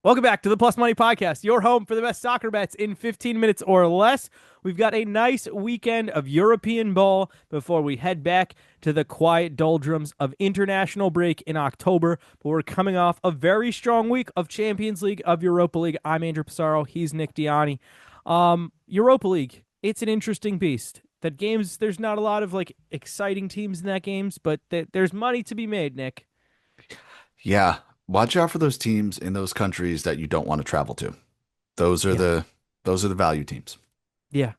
Welcome back to the Plus Money Podcast, your home for the best soccer bets in 15 minutes or less. We've got a nice weekend of European ball before we head back to the quiet doldrums of international break in October. But we're coming off a very strong week of Champions League, of Europa League. I'm Andrew Passaro. He's Nick Dianni. Europa League, it's an interesting beast. That games, there's not a lot of exciting teams in that games, but there's money to be made, Nick. Yeah, watch out for those teams in those countries that you don't want to travel to. Those are Yeah. the value teams. Yeah.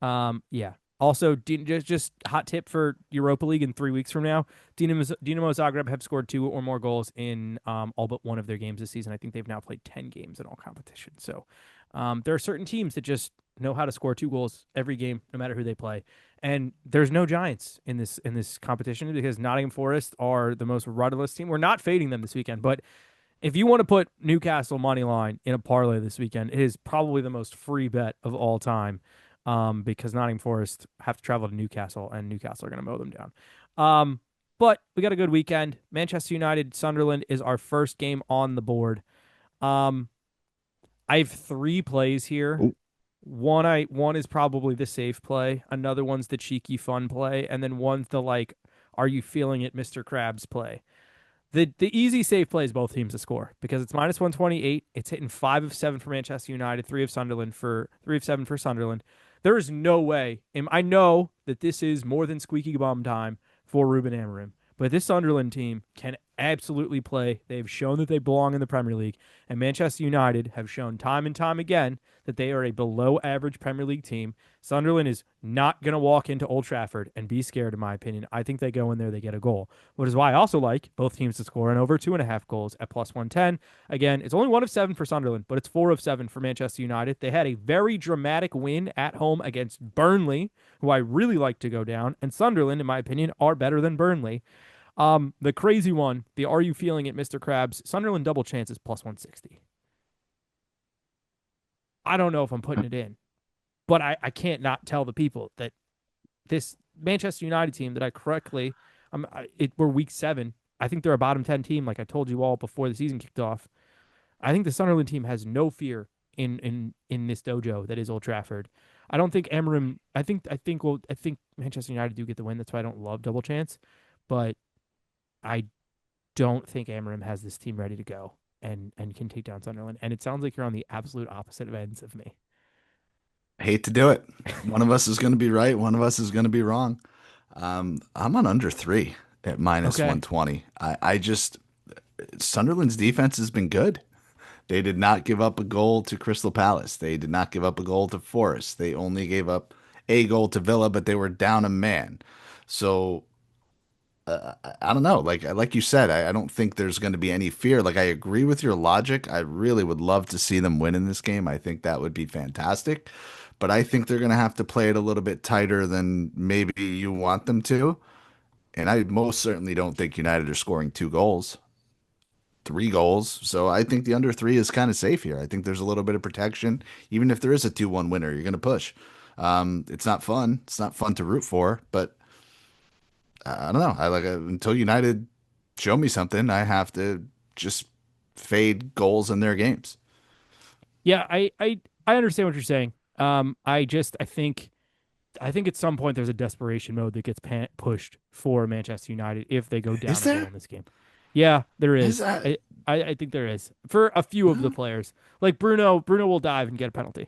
Yeah. Also, just hot tip for Europa League in 3 weeks from now. Dinamo Zagreb have scored two or more goals in all but one of their games this season. I think they've now played 10 games in all competitions. So there are certain teams that just know how to score two goals every game, no matter who they play. And there's no Giants in this competition because Nottingham Forest are the most rudderless team. We're not fading them this weekend, but if you want to put Newcastle money line in a parlay this weekend, it is probably the most free bet of all time, because Nottingham Forest have to travel to Newcastle, and Newcastle are going to mow them down. But we got a good weekend. Manchester United Sunderland is our first game on the board. Um, I have three plays here. Oh, One is probably the safe play. Another one's the cheeky fun play, and then one's the are you feeling it, Mr. Krabs play. The easy safe play is both teams to score because it's minus 128. It's hitting 5 of 7 for Manchester United, 3 of 7 for Sunderland. There is no way. And I know that this is more than squeaky bum time for Ruben Amorim, but this Sunderland team can absolutely play. They've shown that they belong in the Premier League, and Manchester United have shown time and time again that they are a below average Premier League team. Sunderland is not going to walk into Old Trafford and be scared, in my opinion. I think they go in there, they get a goal, which is why I also like both teams to score and over 2.5 goals at plus 110. Again, it's only 1 of 7 for Sunderland, but it's 4 of 7 for Manchester United. They had a very dramatic win at home against Burnley, who I really like to go down, and Sunderland, in my opinion, are better than Burnley. The crazy one, the Are You Feeling It, Mr. Krabs? Sunderland double chances plus 160. I don't know if I'm putting it in, but I can't not tell the people that this Manchester United team that I correctly, we're week 7. I think they're a bottom 10 team, like I told you all before the season kicked off. I think the Sunderland team has no fear in this dojo that is Old Trafford. I don't think Amarim. I think Manchester United do get the win. That's why I don't love double chance, but I don't think Amarim has this team ready to go and can take down Sunderland. And it sounds like you're on the absolute opposite of ends of me. hate to do it. One of us is going to be right. One of us is going to be wrong. I'm on under three at minus Okay. 120. I just Sunderland's defense has been good. They did not give up a goal to Crystal Palace. They did not give up a goal to Forest. They only gave up a goal to Villa, but they were down a man. So I don't know. Like you said, I don't think there's going to be any fear. Like I agree with your logic. I really would love to see them win in this game. I think that would be fantastic. But I think they're going to have to play it a little bit tighter than maybe you want them to. And I most certainly don't think United are scoring two goals, three goals. So I think the under three is kind of safe here. I think there's a little bit of protection. Even if there is a 2-1 winner, you're going to push. It's not fun. It's not fun to root for, but I don't know. I like until United show me something, I have to just fade goals in their games. Yeah, I understand what you're saying. I think at some point there's a desperation mode that gets pushed for Manchester United if they go Is down a goal there? in this game. Yeah, there Is is. that? I think there is for a few of the No. players. Like Bruno, Bruno will dive and get a penalty.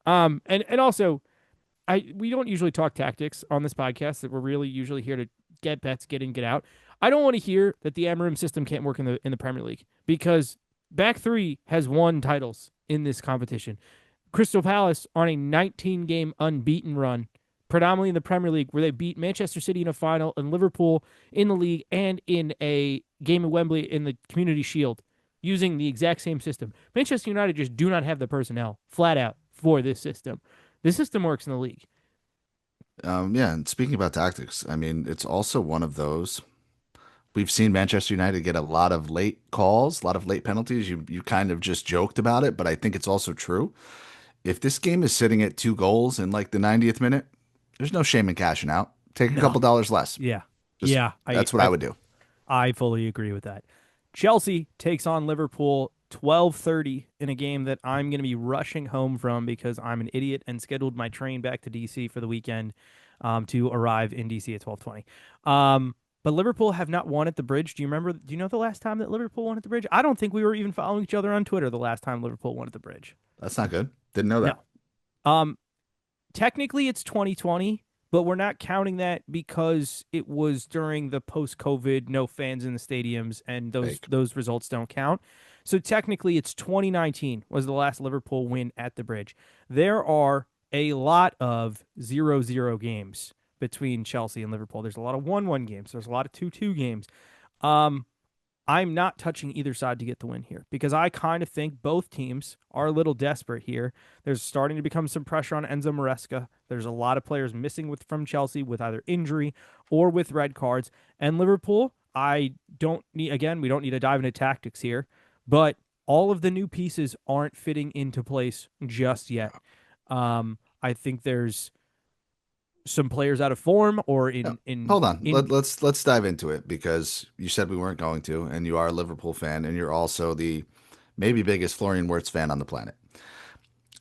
And also we don't usually talk tactics on this podcast. That we're really usually here to get bets, get in, get out. I don't want to hear that the Amarim system can't work in the Premier League because back three has won titles in this competition. Crystal Palace on a 19 game unbeaten run, predominantly in the Premier League, where they beat Manchester City in a final and Liverpool in the league and in a game at Wembley in the Community Shield using the exact same system. Manchester United just do not have the personnel flat out for this system. This system works in the league. Yeah, and speaking about tactics, I mean, it's also one of those. We've seen Manchester United get a lot of late calls, a lot of late penalties. You kind of just joked about it, but I think it's also true. If this game is sitting at two goals in like the 90th minute, there's no shame in cashing out. Take a No. couple dollars less. Yeah. Just Yeah. I that's what I I would do. I fully agree with that. Chelsea takes on Liverpool 12:30 in a game that I'm going to be rushing home from because I'm an idiot and scheduled my train back to DC for the weekend to arrive in DC at 12:20. But Liverpool have not won at the Bridge. Do you remember? Do you know the last time that Liverpool won at the Bridge? I don't think we were even following each other on Twitter the last time Liverpool won at the Bridge. That's not good. Didn't know No. that. Um, Technically it's 2020, but we're not counting that because it was during the post-COVID, no fans in the stadiums, and those Fake. those results don't count. So technically it's 2019 was the last Liverpool win at the Bridge. There are a lot of 0-0 games between Chelsea and Liverpool. There's a lot of 1-1 games. There's a lot of 2-2 games. Um, I'm not touching either side to get the win here because I kind of think both teams are a little desperate here. There's starting to become some pressure on Enzo Maresca. There's a lot of players missing from Chelsea with either injury or with red cards. And Liverpool, I don't need again, we don't need to dive into tactics here, but all of the new pieces aren't fitting into place just yet. I think there's some players out of form or Yeah. in Hold on. in Let's dive into it because you said we weren't going to, and you are a Liverpool fan, and you're also the maybe biggest Florian Wirtz fan on the planet.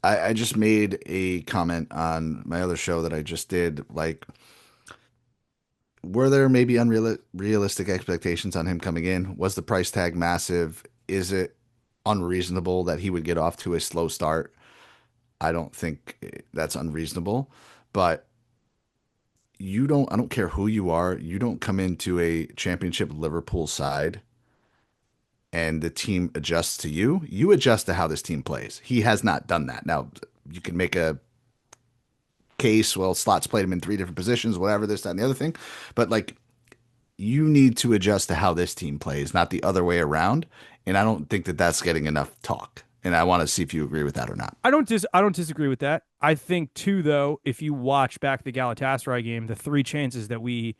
I just made a comment on my other show that I just did. Like, were there maybe unrealistic expectations on him coming in? Was the price tag massive? Is it unreasonable that he would get off to a slow start? I don't think that's unreasonable, but I don't care who you are, you don't come into a championship Liverpool side and the team adjusts to you. You adjust to how this team plays. He has not done that. Now, you can make a case, well, Slots played him in three different positions, whatever, this, that, and the other thing. But like, you need to adjust to how this team plays, not the other way around. And I don't think that that's getting enough talk. And I want to see if you agree with that or not. I don't disagree with that. I think too, though, if you watch back the Galatasaray game, the three chances that we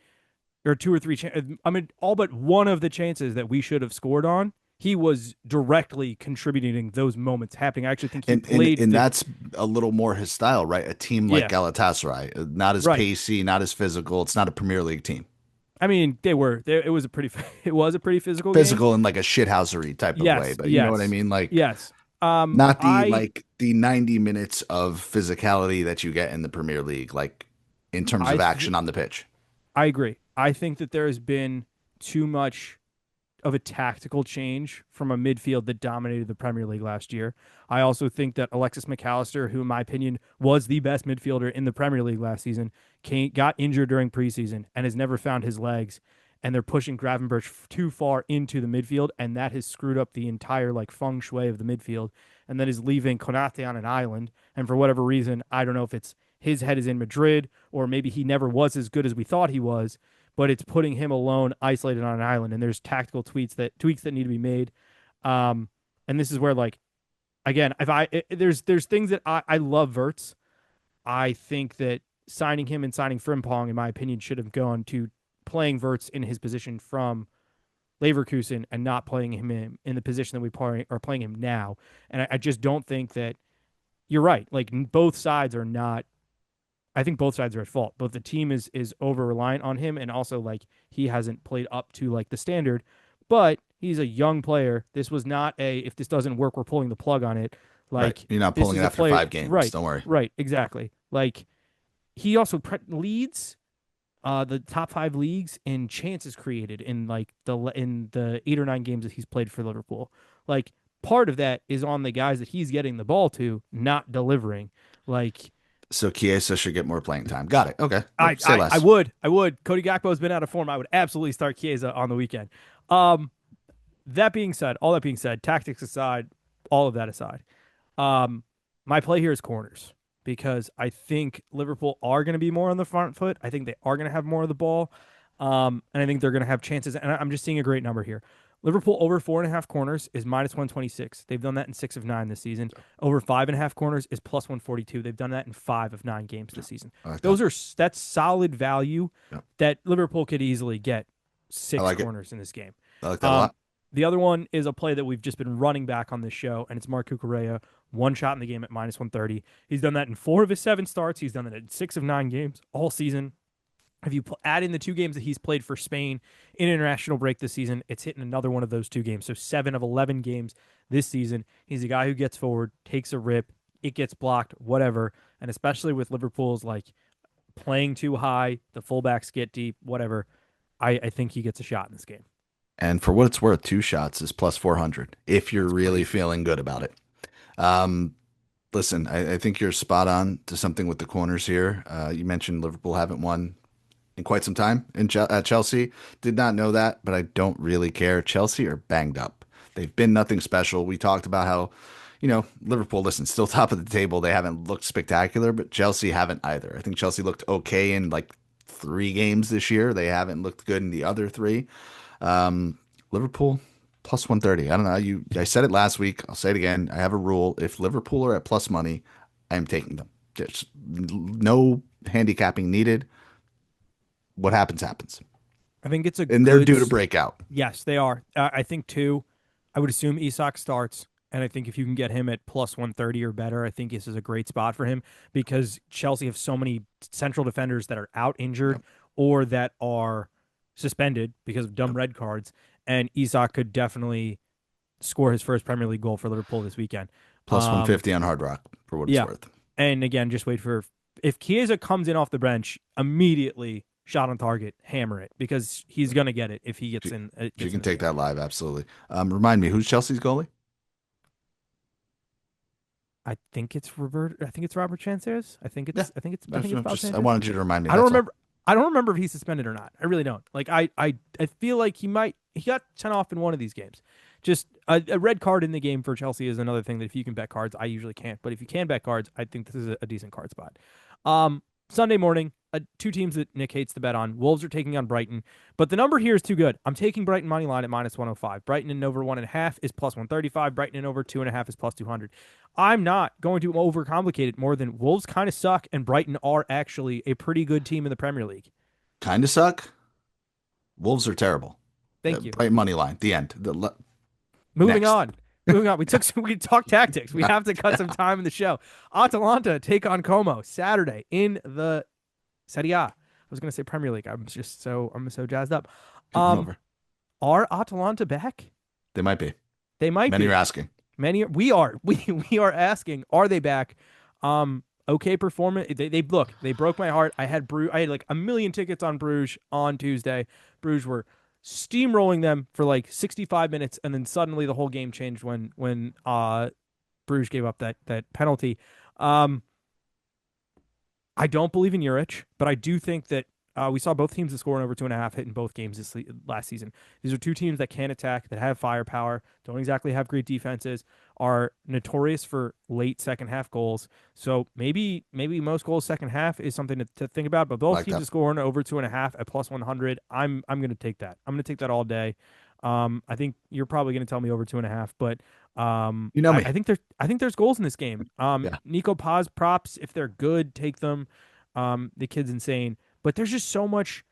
or two or three, I mean, all but one of the chances that we should have scored on, he was directly contributing those moments happening. I actually think he played And the that's a little more his style, right? A team like yeah Galatasaray, not as right. pacey, not as physical. It's not a Premier League team. I mean, it was a pretty it was a pretty physical game. Physical in like a shithousery type of way, Yes, but you know what I yes, mean? Like yes. not the I like the 90 minutes of physicality that you get in the Premier League, like in terms I of th- action on the pitch. I agree. I think that there has been too much of a tactical change from a midfield that dominated the Premier League last year. I also think that Alexis McAllister, who in my opinion was the best midfielder in the Premier League last season, got injured during preseason and has never found his legs. And they're pushing Gravenberch too far into the midfield, and that has screwed up the entire like feng shui of the midfield. And that is leaving Konate on an island. And for whatever reason, I don't know if it's his head is in Madrid or maybe he never was as good as we thought he was, but it's putting him alone, isolated on an island. And there's tactical tweaks that need to be made. And this is where like again, if there's things that I love Verts. I think that signing him and signing Frimpong, in my opinion, should have gone to playing Verts in his position from Leverkusen and not playing him in the position that are playing him now. And I just don't think that you're right. Like both sides are not. I think both sides are at fault. Both the team is over reliant on him, and also like he hasn't played up to like the standard. But he's a young player. This was not a if this doesn't work, we're pulling the plug on it. Right. Like You're not this pulling is it a after player. 5 games. Right. Don't worry. Right. Exactly. Like he also leads the top five leagues in chances created in like in the 8 or 9 games that he's played for Liverpool. Like part of that is on the guys that he's getting the ball to, not delivering. Like So Chiesa should get more playing time. Got it. Okay. Say I less. would. Cody Gakpo has been out of form. I would absolutely start Chiesa on the weekend. Um, all that being said, tactics aside, all of that aside, um, my play here is corners because I think Liverpool are going to be more on the front foot. I think they are going to have more of the ball. And I think they're going to have chances. And I'm just seeing a great number here. Liverpool over 4.5 corners is -126. They've done that in 6 of 9 this season. Over 5.5 corners is +142. They've done that in 5 of 9 games this season. I like that. That's solid value Yeah. that Liverpool could easily get I 6 like it. corners in this game. I like that a Um, lot. the other one is a play that we've just been running back on this show, and it's Marc Cucurella, one shot in the game at -130. He's done that in 4 of his 7 starts. He's done that in 6 of 9 games all season. If you add in the two games that he's played for Spain in international break this season, it's hitting another one of those two games. So 7 of 11 games this season. He's a guy who gets forward, takes a rip, it gets blocked, whatever. And especially with Liverpool's like playing too high, the fullbacks get deep, whatever. I think he gets a shot in this game. And for what it's worth, 2 shots is plus 400 if you're That's really crazy. feeling good about it. Um, Listen, I think you're spot on to something with the corners here. You mentioned Liverpool haven't won in quite some time at Chelsea. Did not know that, but I don't really care. Chelsea are banged up. They've been nothing special. We talked about how, Liverpool, listen, still top of the table. They haven't looked spectacular, but Chelsea haven't either. I think Chelsea looked okay in like 3 games this year. They haven't looked good in the other three. Um, Liverpool plus 130. I don't know. I said it last week. I'll say it again. I have a rule. If Liverpool are at plus money, I am taking them. There's no handicapping needed. What happens, happens. I think it's a And they're good. due to break out. Yes, they are. I think too. I would assume Isak starts, and I think if you can get him at plus 130 or better, I think this is a great spot for him because Chelsea have so many central defenders that are out injured Yep. or that are suspended because of dumb Yep. red cards, and Isak could definitely score his first Premier League goal for Liverpool this weekend. Plus Um, 150 on Hard Rock for what it's yeah, worth. and again, just wait for if Chiesa comes in off the bench immediately. Shot on target, hammer it because he's gonna get it if he If gets you, in. if you Gets in can this take game. that live, absolutely. Remind me, who's Chelsea's goalie? I think it's Robert Sanchez. Yeah. I think it's Bob I Sanchez. wanted you to remind me. I don't That's all. remember. I don't remember if he's suspended or not. I really don't. Like I feel like he might. He got sent off in one of these games. Just a red card in the game for Chelsea is another thing that if you can bet cards, I usually can't. But if you can bet cards, I think this is a decent card spot. Sunday morning, two teams that Nick hates to bet on. Wolves are taking on Brighton, but the number here is too good. I'm taking Brighton money line at minus 105. Brighton in over 1.5 is plus 135. Brighton in over 2.5 is plus 200. I'm not going to overcomplicate it more than Wolves kind of suck, and Brighton are actually a pretty good team in the Premier League. Kind of suck. Wolves are terrible. Thank you. Bright money line. The end. Moving Next. on. Moving on. We talked tactics. We have to cut some time in the show. Atalanta take on Como Saturday in the Serie A. I was going to say Premier League. I'm so jazzed up. Take them Um, over. are Atalanta back? They might be. They might Many are be. asking. Many we are. We are asking, are they back? Okay performance. They look, they broke my heart. I had like a million tickets on Bruges on Tuesday. Bruges were steamrolling them for like 65 minutes and then suddenly the whole game changed when Bruges gave up that penalty. Um I don't believe in Juric, but I do think that we saw both teams that score in over 2.5 hit in both games last season. These are two teams that can attack, that have firepower, don't exactly have great defenses, are notorious for late second half goals. So maybe most goals second half is something to think about. But both Like teams that. are scoring over 2.5 at plus 100. I'm going to take that. I'm going to take that all day. I think you're probably going to tell me over 2.5, but You know me. I think there's goals in this game. Yeah. Nico Paz props if they're good, take them. The kid's insane, but there's just so much.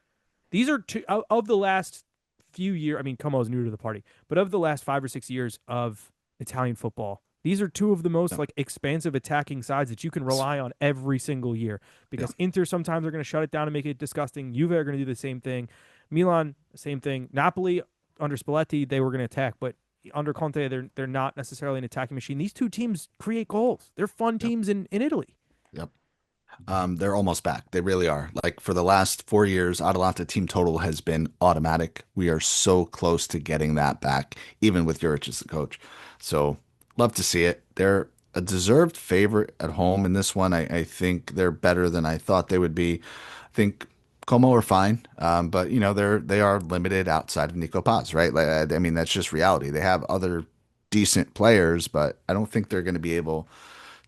These are two of the last few years. I mean, Como's new to the party, but of the last 5 or 6 years of Italian football, these are two of the most Yeah. like expansive attacking sides that you can rely on every single year. Yeah. Because Inter sometimes are going to shut it down and make it disgusting. Juve are going to do the same thing. Milan, same thing. Napoli under Spalletti, they were going to attack, but under Conte, they're not necessarily an attacking machine. These two teams create goals. They're fun Yep. teams in Italy. Yep. They're almost back. They really are. Like for the last 4 years, Atalanta team total has been automatic. We are so close to getting that back, even with Juric as the coach. So love to see it. They're a deserved favorite at home in this one. I think they're better than I thought they would be. I think Como are fine, but they are limited outside of Nico Paz, right? Like, I mean, that's just reality. They have other decent players, but I don't think they're going to be able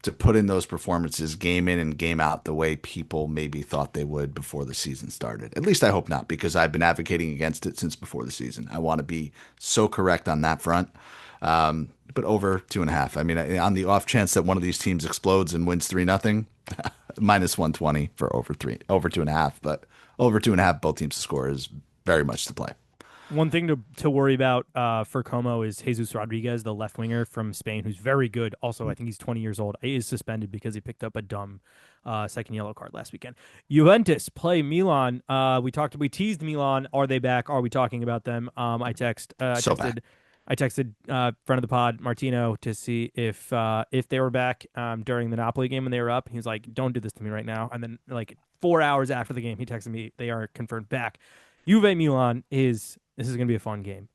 to put in those performances game in and game out the way people maybe thought they would before the season started. At least I hope not, because I've been advocating against it since before the season. I want to be so correct on that front. But over 2.5. I mean, on the off chance that one of these teams explodes and wins 3-0, minus 120 for over 2.5. But over 2.5, both teams to score is very much the play. One thing to worry about for Como is Jesus Rodriguez, the left winger from Spain, who's very good. Also, I think he's 20 years old. He is suspended because he picked up a dumb second yellow card last weekend. Juventus play Milan. We teased Milan. Are they back? Are we talking about them? So bad. I texted friend of the pod Martino to see if they were back during the Napoli game when they were up. He was like, "Don't do this to me right now." And then like 4 hours after the game, he texted me they are confirmed back. Juve Milan is this is gonna be a fun game.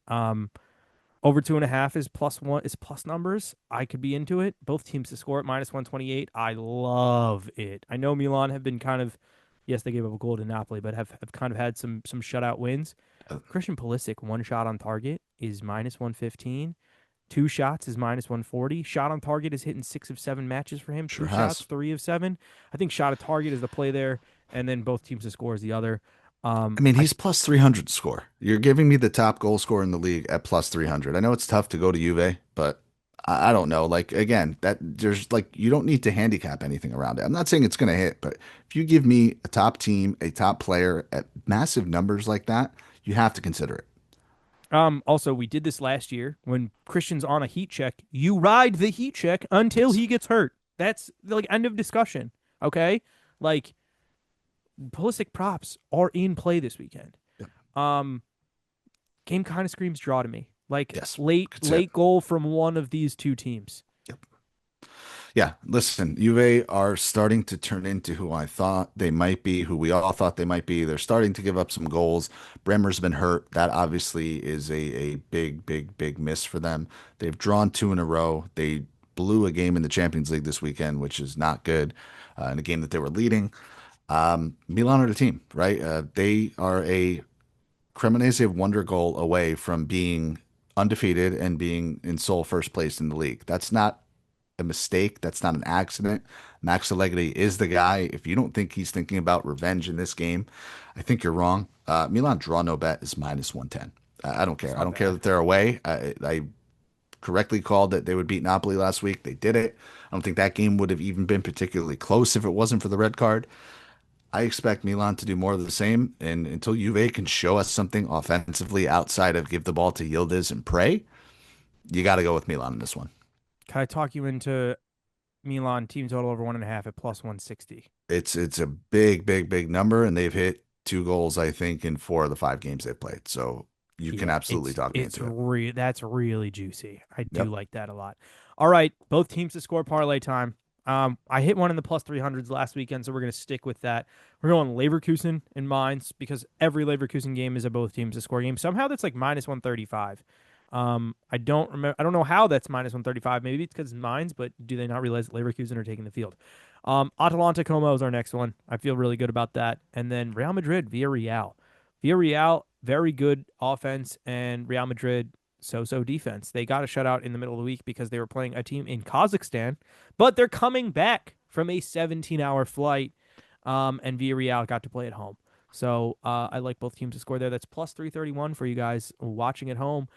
Over 2.5 is +1 is plus numbers. I could be into it. Both teams to score at -128. I love it. I know Milan have been kind of yes, they gave up a goal to Napoli, but have kind of had some shutout wins. Uh, Christian Pulisic, one shot on target is -115. Two shots is -140. Shot on target is hitting 6 of 7 matches for him. Sure Two shots, has. 3 of 7. I think shot at target is the play there, and then both teams to score is the other. I mean, I he's plus 300 score. You're giving me the top goal scorer in the league at plus 300. I know it's tough to go to Juve, but I don't know. Like, again, that there's like, you don't need to handicap anything around it. I'm not saying it's going to hit, but if you give me a top team, a top player at massive numbers like that, you have to consider it. Also we did this last year when Christian's on a heat check. You ride the heat check until Yes. he gets hurt. That's like end of discussion. Okay, like Pulisic props are in play this weekend. Yep. Um, Game kind of screams draw to me. Like Yes. late That's it. late goal from one of these two teams. Yep. Yeah, listen, Juve are starting to turn into who I thought they might be, who we all thought they might be. They're starting to give up some goals. Bremer's been hurt. That obviously is a big, big, big miss for them. They've drawn two in a row. They blew a game in the Champions League this weekend, which is not good, in a game that they were leading. Milan are the team, right? They are a Cremonese wonder goal away from being undefeated and being in sole first place in the league. That's not a mistake. That's not an accident. Max Allegri is the guy. If you don't think he's thinking about revenge in this game, I think you're wrong. Milan draw no bet is -110. I don't It's care. I not don't care bad. that they're away. I correctly called that they would beat Napoli last week. They did it. I don't think that game would have even been particularly close if it wasn't for the red card. I expect Milan to do more of the same. And until Juve can show us something offensively outside of give the ball to Yildiz and pray, you got to go with Milan in this one. Can I talk you into Milan team total over 1.5 at +160? It's a big, big, big number, and they've hit two goals, I think, in four of the five games they've played. So you can Yeah, absolutely talk me into it. that's really juicy. I do Yep. like that a lot. All right, both teams to score parlay time. I hit one in the +300s last weekend, so we're gonna stick with that. We're going Leverkusen in Mainz because every Leverkusen game is a both teams to score game. Somehow that's like -135. I don't remember. I don't know how that's -135. Maybe it's because it's Mainz, but do they not realize that Leverkusen are taking the field? Atalanta Como is our next one. I feel really good about that. And then Real Madrid via Real. Villarreal, very good offense, and Real Madrid, so-so defense. They got a shutout in the middle of the week because they were playing a team in Kazakhstan, but they're coming back from a 17-hour flight, and Villarreal got to play at home. So I like both teams to score there. That's +331 for you guys watching at home.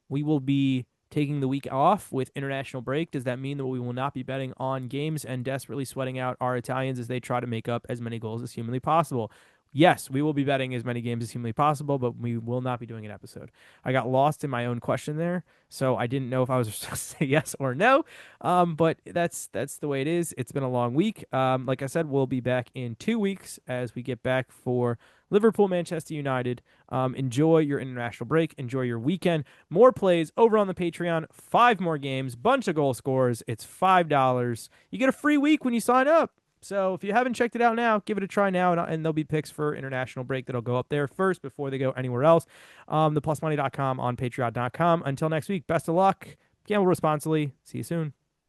We will be taking the week off with international break. Does that mean that we will not be betting on games and desperately sweating out our Italians as they try to make up as many goals as humanly possible? Yes, we will be betting as many games as humanly possible, but we will not be doing an episode. I got lost in my own question there, so I didn't know if I was supposed to say yes or no. But that's the way it is. It's been a long week. Like I said, we'll be back in 2 weeks as we get back for Liverpool, Manchester United. Enjoy your international break. Enjoy your weekend. More plays over on the Patreon. 5 more games. Bunch of goal scorers. It's $5. You get a free week when you sign up. So if you haven't checked it out now, give it a try now, and there'll be picks for international break that'll go up there first before they go anywhere else. Theplusmoney.com on patreon.com. Until next week, best of luck. Gamble responsibly. See you soon.